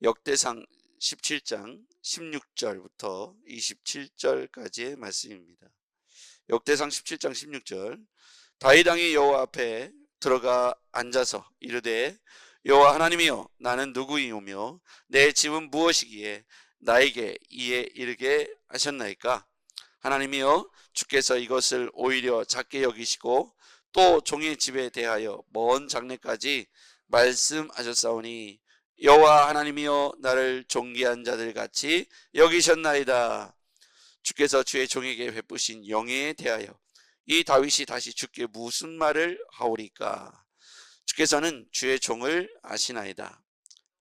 역대상 17장 16절부터 27절까지의 말씀입니다. 역대상 17장 16절. 다윗 왕이 여호와 앞에 들어가 앉아서 이르되 여호와 하나님이여 나는 누구이오며 내 집은 무엇이기에 나에게 이에 이르게 하셨나이까. 하나님이여 주께서 이것을 오히려 작게 여기시고 또 종의 집에 대하여 먼 장래까지 말씀하셨사오니 여호와 하나님이여 나를 존귀한 자들 같이 여기셨나이다. 주께서 주의 종에게 베푸신 영예에 대하여 이 다윗이 다시 주께 무슨 말을 하오리까. 주께서는 주의 종을 아시나이다.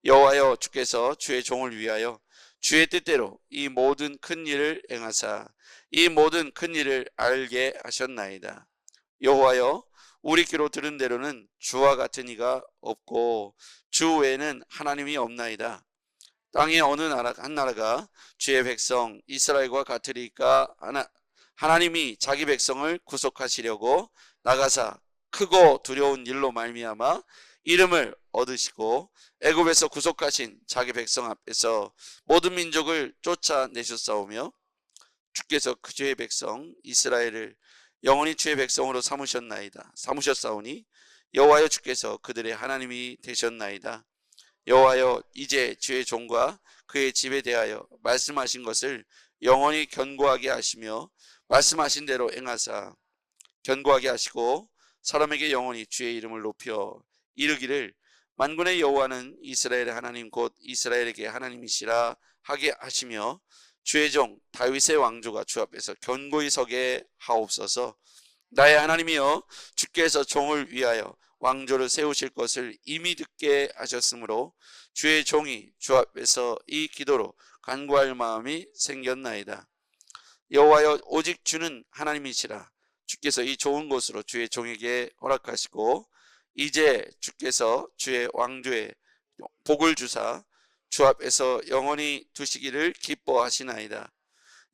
여호와여 주께서 주의 종을 위하여 주의 뜻대로 이 모든 큰 일을 행하사 이 모든 큰 일을 알게 하셨나이다. 여호와여 우리 귀로 들은 대로는 주와 같은 이가 없고 주 외에는 하나님이 없나이다. 땅의 어느 나라 한 나라가 주의 백성 이스라엘과 같으리까. 하나님이 자기 백성을 구속하시려고 나가사 크고 두려운 일로 말미암아 이름을 얻으시고 애굽에서 구속하신 자기 백성 앞에서 모든 민족을 쫓아내셨사오며 주께서 그 주의 백성 이스라엘을 영원히 주의 백성으로 삼으셨사오니 여호와여 주께서 그들의 하나님이 되셨나이다. 여호와여 이제 주의 종과 그의 집에 대하여 말씀하신 것을 영원히 견고하게 하시며 말씀하신 대로 행하사 견고하게 하시고 사람에게 영원히 주의 이름을 높여 이르기를 만군의 여호와는 이스라엘의 하나님 곧 이스라엘에게 하나님이시라 하게 하시며 주의 종 다윗의 왕조가 주 앞에서 견고히 서게 하옵소서. 나의 하나님이여 주께서 종을 위하여 왕조를 세우실 것을 이미 듣게 하셨으므로 주의 종이 주 앞에서 이 기도로 간구할 마음이 생겼나이다. 여호와여 오직 주는 하나님이시라. 주께서 이 좋은 곳으로 주의 종에게 허락하시고 이제 주께서 주의 왕조에 복을 주사 주 앞에서 영원히 두시기를 기뻐하시나이다.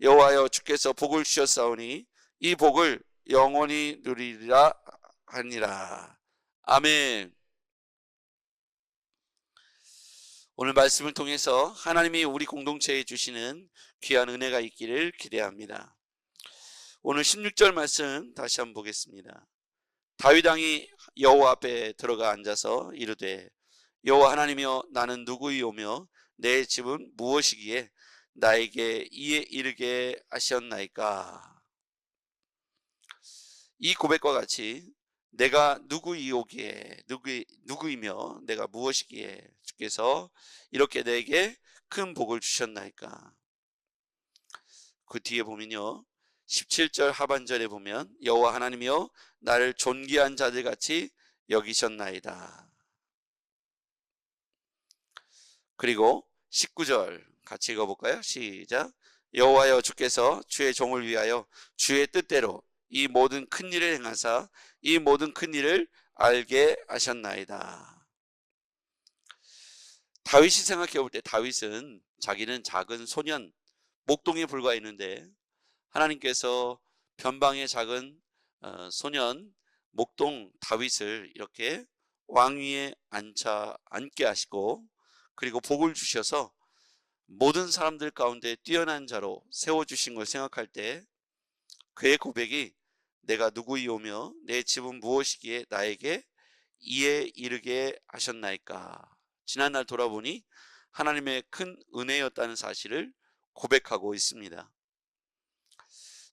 여호와여 주께서 복을 주셨사오니 이 복을 영원히 누리리라 하니라. 아멘. 오늘 말씀을 통해서 하나님이 우리 공동체에 주시는 귀한 은혜가 있기를 기대합니다. 오늘 16절 말씀 다시 한번 보겠습니다. 다윗 왕이 여호와 앞에 들어가 앉아서 이르되 여호와 하나님이여 나는 누구이오며 내 집은 무엇이기에 나에게 이에 이르게 하셨나이까. 이 고백과 같이 내가 누구이며 내가 무엇이기에 주께서 이렇게 내게 큰 복을 주셨나이까. 그 뒤에 보면요 17절 하반절에 보면 여호와 하나님이여 나를 존귀한 자들 같이 여기셨나이다. 그리고 19절 같이 읽어볼까요? 시작. 여호와여 주께서 주의 종을 위하여 주의 뜻대로 이 모든 큰 일을 행하사 이 모든 큰 일을 알게 하셨나이다. 다윗이 생각해 볼 때 다윗은 자기는 작은 소년 목동에 불과했는데 하나님께서 변방의 작은 소년 목동 다윗을 이렇게 왕위에 앉게 하시고 그리고 복을 주셔서 모든 사람들 가운데 뛰어난 자로 세워주신 걸 생각할 때 그의 고백이 내가 누구이오며 내 집은 무엇이기에 나에게 이에 이르게 하셨나이까. 지난날 돌아보니 하나님의 큰 은혜였다는 사실을 고백하고 있습니다.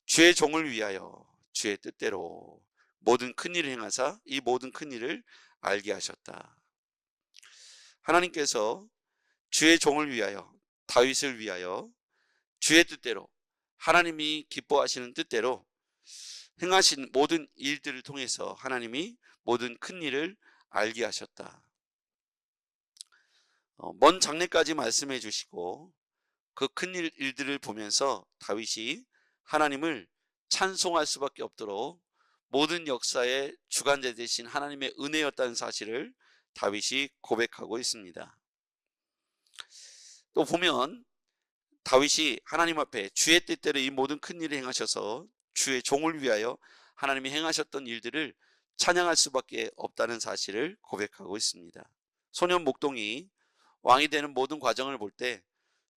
주의 종을 위하여 주의 뜻대로 모든 큰 일을 행하사 이 모든 큰 일을 알게 하셨다. 하나님께서 주의 종을 위하여 다윗을 위하여 주의 뜻대로 하나님이 기뻐하시는 뜻대로 행하신 모든 일들을 통해서 하나님이 모든 큰 일을 알게 하셨다. 먼 장래까지 말씀해 주시고 그 큰 일들을 보면서 다윗이 하나님을 찬송할 수밖에 없도록 모든 역사의 주관자 되신 하나님의 은혜였다는 사실을 다윗이 고백하고 있습니다. 또 보면 다윗이 하나님 앞에 주의 뜻대로 이 모든 큰 일을 행하셔서 주의 종을 위하여 하나님이 행하셨던 일들을 찬양할 수밖에 없다는 사실을 고백하고 있습니다. 소년 목동이 왕이 되는 모든 과정을 볼 때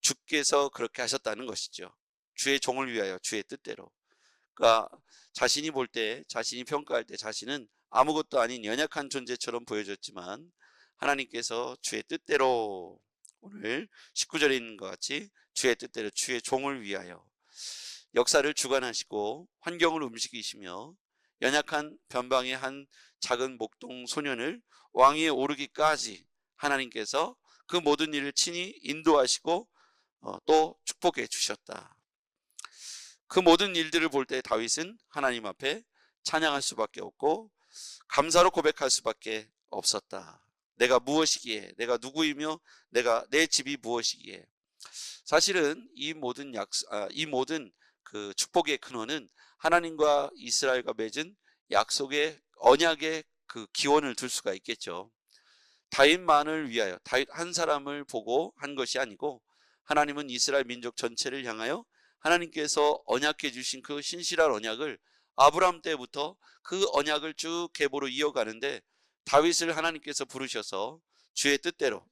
주께서 그렇게 하셨다는 것이죠. 주의 종을 위하여 주의 뜻대로. 그러니까 자신이 볼 때, 자신이 평가할 때 자신은 아무것도 아닌 연약한 존재처럼 보여졌지만 하나님께서 주의 뜻대로, 오늘 19절에 있는 것 같이 주의 뜻대로 주의 종을 위하여 역사를 주관하시고 환경을 움직이시며 연약한 변방의 한 작은 목동 소년을 왕위에 오르기까지 하나님께서 그 모든 일을 친히 인도하시고 또 축복해 주셨다. 그 모든 일들을 볼 때 다윗은 하나님 앞에 찬양할 수밖에 없고 감사로 고백할 수밖에 없었다. 내가 무엇이기에, 내가 누구이며 내 집이 무엇이기에. 사실은 이 모든 그 축복의 근원은 하나님과 이스라엘과 맺은 약속의 언약의 그 기원을 둘 수가 있겠죠. 다윗만을 위하여, 다윗 한 사람을 보고 한 것이 아니고 하나님은 이스라엘 민족 전체를 향하여 하나님께서 언약해 주신 그 신실한 언약을 아브라함 때부터 그 언약을 쭉 계보로 이어가는데 다윗을 하나님께서 부르셔서 주의 뜻대로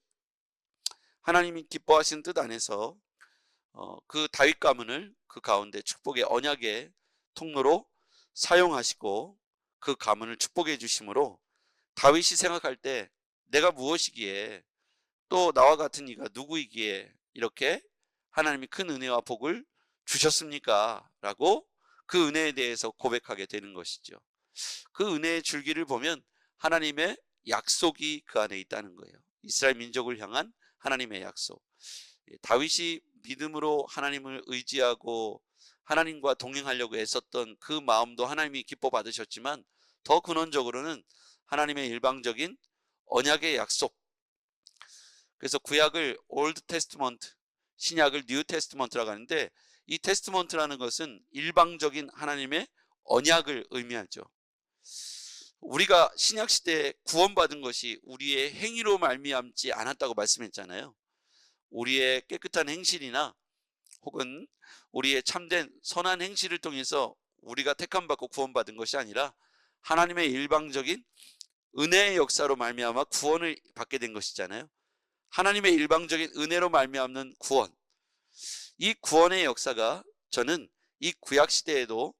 하나님이 기뻐하시는 뜻 안에서 그 다윗 가문을 그 가운데 축복의 언약의 통로로 사용하시고 그 가문을 축복해 주심으로 다윗이 생각할 때 내가 무엇이기에 또 나와 같은 이가 누구이기에 이렇게 하나님이 큰 은혜와 복을 주셨습니까? 라고 그 은혜에 대해서 고백하게 되는 것이죠. 그 은혜의 줄기를 보면 하나님의 약속이 그 안에 있다는 거예요. 이스라엘 민족을 향한 하나님의 약속. 다윗이 믿음으로 하나님을 의지하고 하나님과 동행하려고 애썼던 그 마음도 하나님이 기뻐 받으셨지만 더 근원적으로는 하나님의 일방적인 언약의 약속. 그래서 구약을 올드 테스트먼트, 신약을 뉴 테스트먼트라고 하는데 이 테스트먼트라는 것은 일방적인 하나님의 언약을 의미하죠. 우리가 신약 시대에 구원받은 것이 우리의 행위로 말미암지 않았다고 말씀했잖아요. 우리의 깨끗한 행실이나 혹은 우리의 참된 선한 행실을 통해서 우리가 택함받고 구원받은 것이 아니라 하나님의 일방적인 은혜의 역사로 말미암아 구원을 받게 된 것이잖아요. 하나님의 일방적인 은혜로 말미암는 구원, 이 구원의 역사가 저는 이 구약 시대에도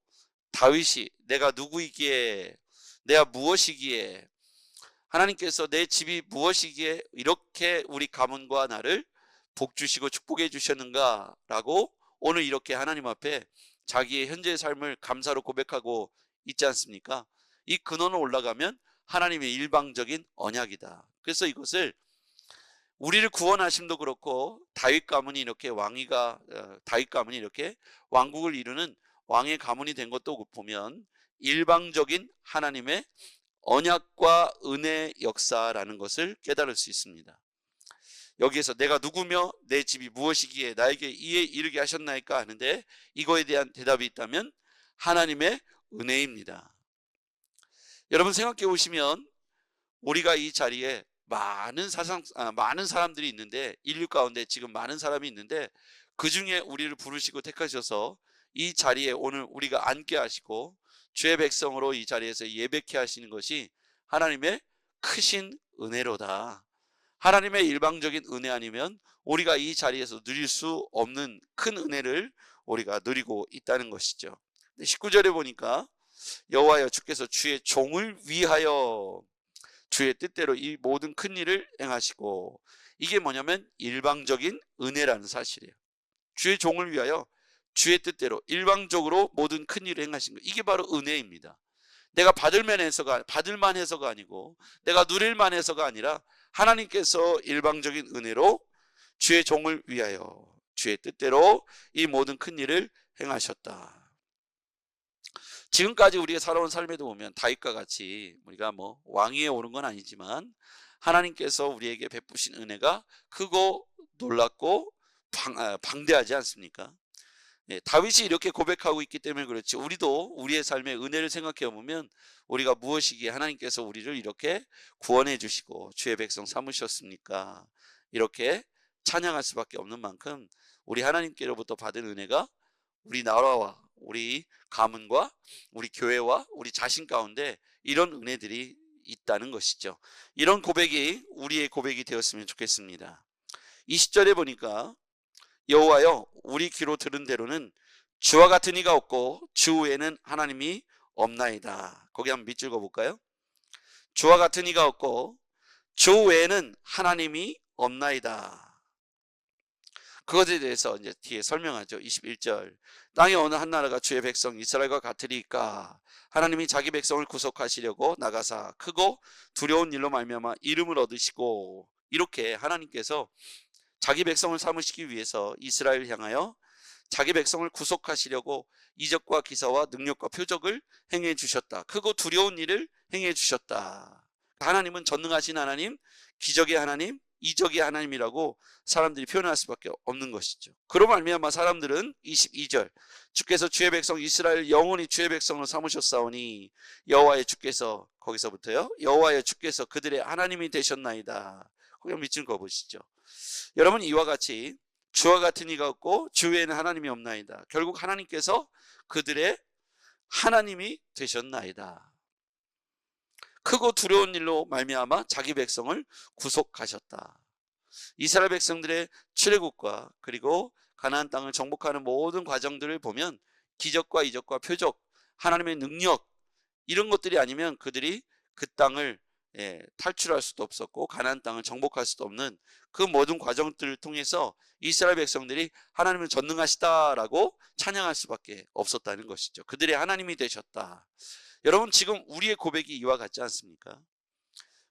다윗이 내가 누구이기에, 내가 무엇이기에, 하나님께서 내 집이 무엇이기에 이렇게 우리 가문과 나를 복 주시고 축복해 주셨는가 라고 오늘 이렇게 하나님 앞에 자기의 현재의 삶을 감사로 고백하고 있지 않습니까? 이 근원을 올라가면 하나님의 일방적인 언약이다. 그래서 이것을 우리를 구원하심도 그렇고 다윗 가문이 이렇게 다윗 가문이 이렇게 왕국을 이루는 왕의 가문이 된 것도 보면 일방적인 하나님의 언약과 은혜의 역사라는 것을 깨달을 수 있습니다. 여기에서 내가 누구며 내 집이 무엇이기에 나에게 이에 이르게 하셨나이까 하는데 이거에 대한 대답이 있다면 하나님의 은혜입니다. 여러분 생각해 보시면 우리가 이 자리에 많은 사람들이 있는데 인류 가운데 지금 많은 사람이 있는데 그 중에 우리를 부르시고 택하셔서 이 자리에 오늘 우리가 앉게 하시고 주의 백성으로 이 자리에서 예배케 하시는 것이 하나님의 크신 은혜로다. 하나님의 일방적인 은혜 아니면 우리가 이 자리에서 누릴 수 없는 큰 은혜를 우리가 누리고 있다는 것이죠. 19절에 보니까 여호와여 주께서 주의 종을 위하여 주의 뜻대로 이 모든 큰 일을 행하시고, 이게 뭐냐면 일방적인 은혜라는 사실이에요. 주의 종을 위하여 주의 뜻대로 일방적으로 모든 큰 일을 행하신 거, 이게 바로 은혜입니다. 내가 받을만 해서가 아니고 내가 누릴만 해서가 아니라 하나님께서 일방적인 은혜로 주의 종을 위하여 주의 뜻대로 이 모든 큰 일을 행하셨다. 지금까지 우리가 살아온 삶에도 보면 다윗과 같이 우리가 왕위에 오른 건 아니지만 하나님께서 우리에게 베푸신 은혜가 크고 놀랍고 방대하지 않습니까? 다윗이 이렇게 고백하고 있기 때문에 그렇지, 우리도 우리의 삶의 은혜를 생각해 보면 우리가 무엇이기에 하나님께서 우리를 이렇게 구원해 주시고 주의 백성 삼으셨습니까? 이렇게 찬양할 수밖에 없는 만큼 우리 하나님께로부터 받은 은혜가 우리 나라와 우리 가문과 우리 교회와 우리 자신 가운데 이런 은혜들이 있다는 것이죠. 이런 고백이 우리의 고백이 되었으면 좋겠습니다. 20절에 보니까 여호와여 우리 귀로 들은 대로는 주와 같은 이가 없고 주 외에는 하나님이 없나이다. 거기 한번 밑줄 그어볼까요? 주와 같은 이가 없고 주 외에는 하나님이 없나이다. 그것에 대해서 이제 뒤에 설명하죠. 21절. 땅의 어느 한 나라가 주의 백성 이스라엘과 같으리까 하나님이 자기 백성을 구속하시려고 나가사 크고 두려운 일로 말미암아 이름을 얻으시고, 이렇게 하나님께서 자기 백성을 삼으시기 위해서 이스라엘을 향하여 자기 백성을 구속하시려고 이적과 기사와 능력과 표적을 행해 주셨다. 크고 두려운 일을 행해 주셨다. 하나님은 전능하신 하나님, 기적의 하나님, 이적의 하나님이라고 사람들이 표현할 수밖에 없는 것이죠. 그로 말미암아 사람들은 22절 주께서 주의 백성 이스라엘 영원히 주의 백성으로 삼으셨사오니 여호와의 주께서, 거기서부터요, 여호와의 주께서 그들의 하나님이 되셨나이다. 거기 밑줄 그어보시죠. 여러분, 이와 같이 주와 같은 이가 없고 주 외에는 하나님이 없나이다. 결국 하나님께서 그들의 하나님이 되셨나이다. 크고 두려운 일로 말미암아 자기 백성을 구속하셨다. 이스라엘 백성들의 출애굽과 그리고 가나안 땅을 정복하는 모든 과정들을 보면 기적과 이적과 표적, 하나님의 능력, 이런 것들이 아니면 그들이 그 땅을 탈출할 수도 없었고 가나안 땅을 정복할 수도 없는 그 모든 과정들을 통해서 이스라엘 백성들이 하나님은 전능하시다라고 찬양할 수밖에 없었다는 것이죠. 그들의 하나님이 되셨다. 여러분, 지금 우리의 고백이 이와 같지 않습니까?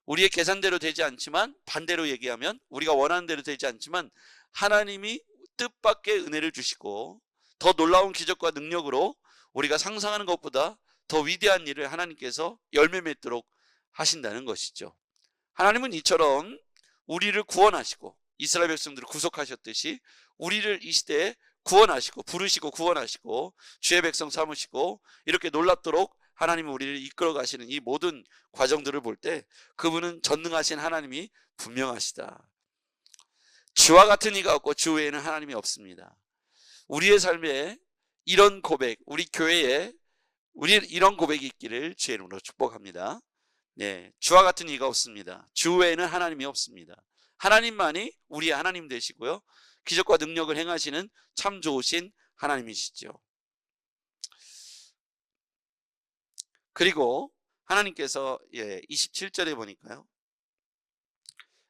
우리의 계산대로 되지 않지만, 반대로 얘기하면 우리가 원하는 대로 되지 않지만 하나님이 뜻밖의 은혜를 주시고 더 놀라운 기적과 능력으로 우리가 상상하는 것보다 더 위대한 일을 하나님께서 열매 맺도록 하신다는 것이죠. 하나님은 이처럼 우리를 구원하시고 이스라엘 백성들을 구속하셨듯이 우리를 이 시대에 구원하시고 부르시고 구원하시고 주의 백성 삼으시고 이렇게 놀랍도록 하나님은 우리를 이끌어 가시는 이 모든 과정들을 볼 때 그분은 전능하신 하나님이 분명하시다. 주와 같은 이가 없고 주 외에는 하나님이 없습니다. 우리의 삶에 이런 고백, 우리 교회에 이런 고백이 있기를 주의 이름으로 축복합니다. 네, 주와 같은 이가 없습니다. 주 외에는 하나님이 없습니다. 하나님만이 우리의 하나님 되시고요, 기적과 능력을 행하시는 참 좋으신 하나님이시죠. 그리고 하나님께서 27절에 보니까요,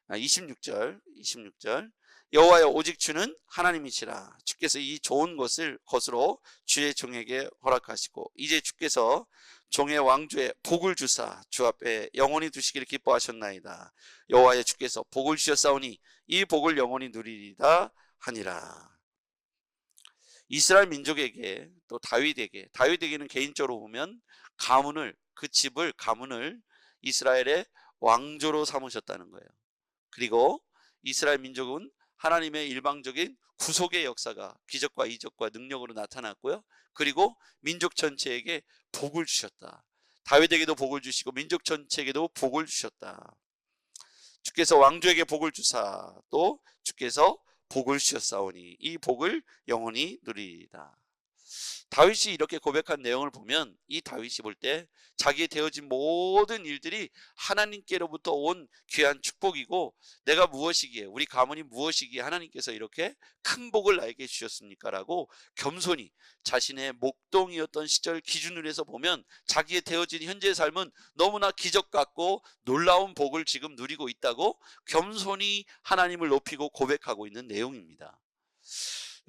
26절 여호와여 오직 주는 하나님이시라. 주께서 이 좋은 것으로 주의 종에게 허락하시고 이제 주께서 종의 왕주에 복을 주사 주 앞에 영원히 두시기를 기뻐하셨나이다. 여호와의 주께서 복을 주셨사오니 이 복을 영원히 누리리다 하니라. 이스라엘 민족에게 또 다윗에게는 개인적으로 보면 그 집을 가문을 이스라엘의 왕조로 삼으셨다는 거예요. 그리고 이스라엘 민족은 하나님의 일방적인 구속의 역사가 기적과 이적과 능력으로 나타났고요. 그리고 민족 전체에게 복을 주셨다. 다윗에게도 복을 주시고 민족 전체에게도 복을 주셨다. 주께서 왕조에게 복을 주사 또 주께서 복을 주셨사오니 이 복을 영원히 누리리다. 다윗이 이렇게 고백한 내용을 보면 이 다윗이 볼 때 자기의 되어진 모든 일들이 하나님께로부터 온 귀한 축복이고, 내가 무엇이기에, 우리 가문이 무엇이기에 하나님께서 이렇게 큰 복을 나에게 주셨습니까? 라고 겸손히 자신의 목동이었던 시절 기준으로 해서 보면 자기의 되어진 현재의 삶은 너무나 기적 같고 놀라운 복을 지금 누리고 있다고 겸손히 하나님을 높이고 고백하고 있는 내용입니다.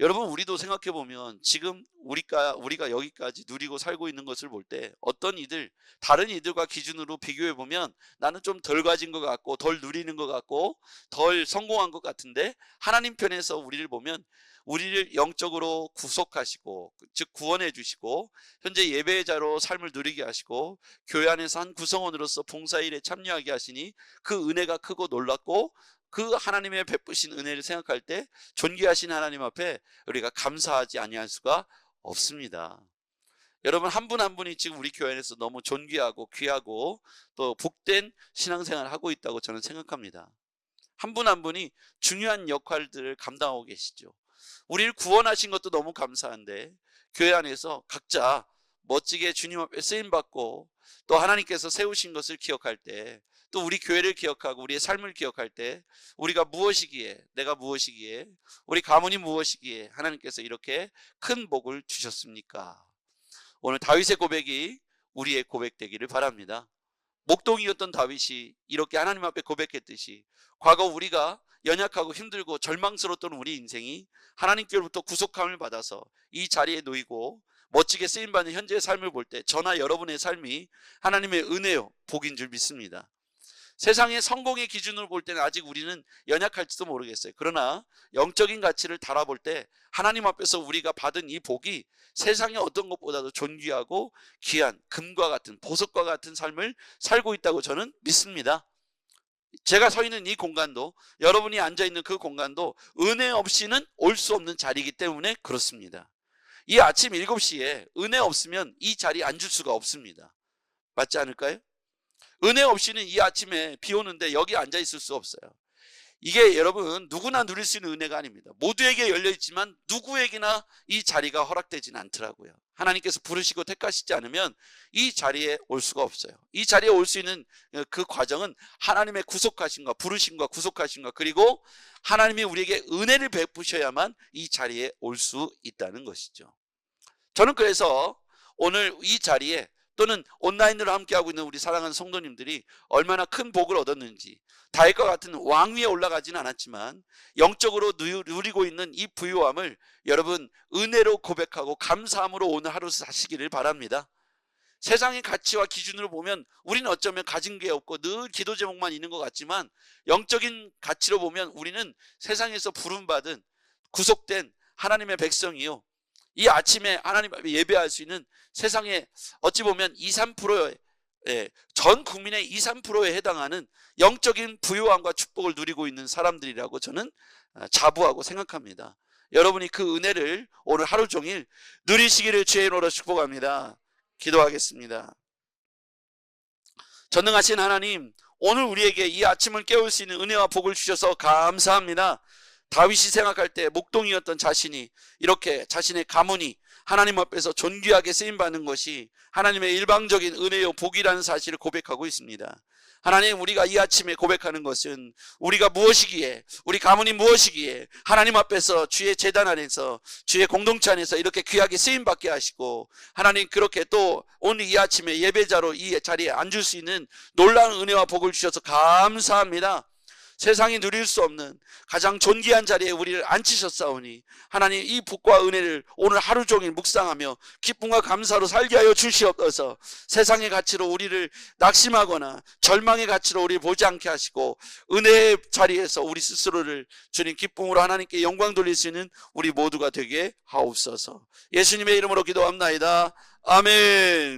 여러분, 우리도 생각해 보면 지금 우리가 여기까지 누리고 살고 있는 것을 볼 때 어떤 이들, 다른 이들과 기준으로 비교해 보면 나는 좀 덜 가진 것 같고 덜 누리는 것 같고 덜 성공한 것 같은데, 하나님 편에서 우리를 보면 우리를 영적으로 구속하시고 즉 구원해 주시고 현재 예배자로 삶을 누리게 하시고 교회 안에서 한 구성원으로서 봉사일에 참여하게 하시니 그 은혜가 크고 놀랍고, 그 하나님의 베푸신 은혜를 생각할 때 존귀하신 하나님 앞에 우리가 감사하지 아니할 수가 없습니다. 여러분, 한 분 한 분이 지금 우리 교회 안에서 너무 존귀하고 귀하고 또 복된 신앙생활을 하고 있다고 저는 생각합니다. 한 분 한 분이 중요한 역할들을 감당하고 계시죠. 우리를 구원하신 것도 너무 감사한데 교회 안에서 각자 멋지게 주님 앞에 쓰임받고 또 하나님께서 세우신 것을 기억할 때, 또 우리 교회를 기억하고 우리의 삶을 기억할 때 우리가 무엇이기에, 내가 무엇이기에, 우리 가문이 무엇이기에 하나님께서 이렇게 큰 복을 주셨습니까? 오늘 다윗의 고백이 우리의 고백되기를 바랍니다. 목동이었던 다윗이 이렇게 하나님 앞에 고백했듯이 과거 우리가 연약하고 힘들고 절망스러웠던 우리 인생이 하나님께로부터 구속함을 받아서 이 자리에 놓이고 멋지게 쓰임받는 현재의 삶을 볼 때 저나 여러분의 삶이 하나님의 은혜요 복인 줄 믿습니다. 세상의 성공의 기준으로 볼 때는 아직 우리는 연약할지도 모르겠어요. 그러나 영적인 가치를 달아볼 때 하나님 앞에서 우리가 받은 이 복이 세상의 어떤 것보다도 존귀하고 귀한 금과 같은, 보석과 같은 삶을 살고 있다고 저는 믿습니다. 제가 서 있는 이 공간도, 여러분이 앉아있는 그 공간도 은혜 없이는 올 수 없는 자리이기 때문에 그렇습니다. 이 아침 7시에 은혜 없으면 이 자리에 앉을 수가 없습니다. 맞지 않을까요? 은혜 없이는 이 아침에 비 오는데 여기 앉아 있을 수 없어요. 이게 여러분 누구나 누릴 수 있는 은혜가 아닙니다. 모두에게 열려있지만 누구에게나 이 자리가 허락되지는 않더라고요. 하나님께서 부르시고 택하시지 않으면 이 자리에 올 수가 없어요. 이 자리에 올 수 있는 그 과정은 하나님의 구속하심과 부르심과 구속하심과, 그리고 하나님이 우리에게 은혜를 베푸셔야만 이 자리에 올 수 있다는 것이죠. 저는 그래서 오늘 이 자리에, 또는 온라인으로 함께하고 있는 우리 사랑하는 성도님들이 얼마나 큰 복을 얻었는지, 다윗과 같은 왕 위에 올라가지는 않았지만 영적으로 누리고 있는 이 부유함을 여러분 은혜로 고백하고 감사함으로 오늘 하루 사시기를 바랍니다. 세상의 가치와 기준으로 보면 우리는 어쩌면 가진 게 없고 늘 기도 제목만 있는 것 같지만, 영적인 가치로 보면 우리는 세상에서 부름받은 구속된 하나님의 백성이요, 이 아침에 하나님 앞에 예배할 수 있는 세상에 어찌 보면 2~3%의 전 국민의 2~3%에 해당하는 영적인 부유함과 축복을 누리고 있는 사람들이라고 저는 자부하고 생각합니다. 여러분이 그 은혜를 오늘 하루 종일 누리시기를 주의 이름으로 축복합니다. 기도하겠습니다. 전능하신 하나님, 오늘 우리에게 이 아침을 깨울 수 있는 은혜와 복을 주셔서 감사합니다. 다윗이 생각할 때 목동이었던 자신이 이렇게 자신의 가문이 하나님 앞에서 존귀하게 쓰임받는 것이 하나님의 일방적인 은혜요 복이라는 사실을 고백하고 있습니다. 하나님, 우리가 이 아침에 고백하는 것은 우리가 무엇이기에, 우리 가문이 무엇이기에 하나님 앞에서 주의 제단 안에서, 주의 공동체 안에서 이렇게 귀하게 쓰임받게 하시고, 하나님 그렇게 또 오늘 이 아침에 예배자로 이 자리에 앉을 수 있는 놀라운 은혜와 복을 주셔서 감사합니다. 세상이 누릴 수 없는 가장 존귀한 자리에 우리를 앉히셨사오니 하나님, 이 복과 은혜를 오늘 하루 종일 묵상하며 기쁨과 감사로 살게 하여 주시옵소서. 세상의 가치로 우리를 낙심하거나 절망의 가치로 우리를 보지 않게 하시고, 은혜의 자리에서 우리 스스로를 주님 기쁨으로 하나님께 영광 돌릴 수 있는 우리 모두가 되게 하옵소서. 예수님의 이름으로 기도합나이다. 아멘.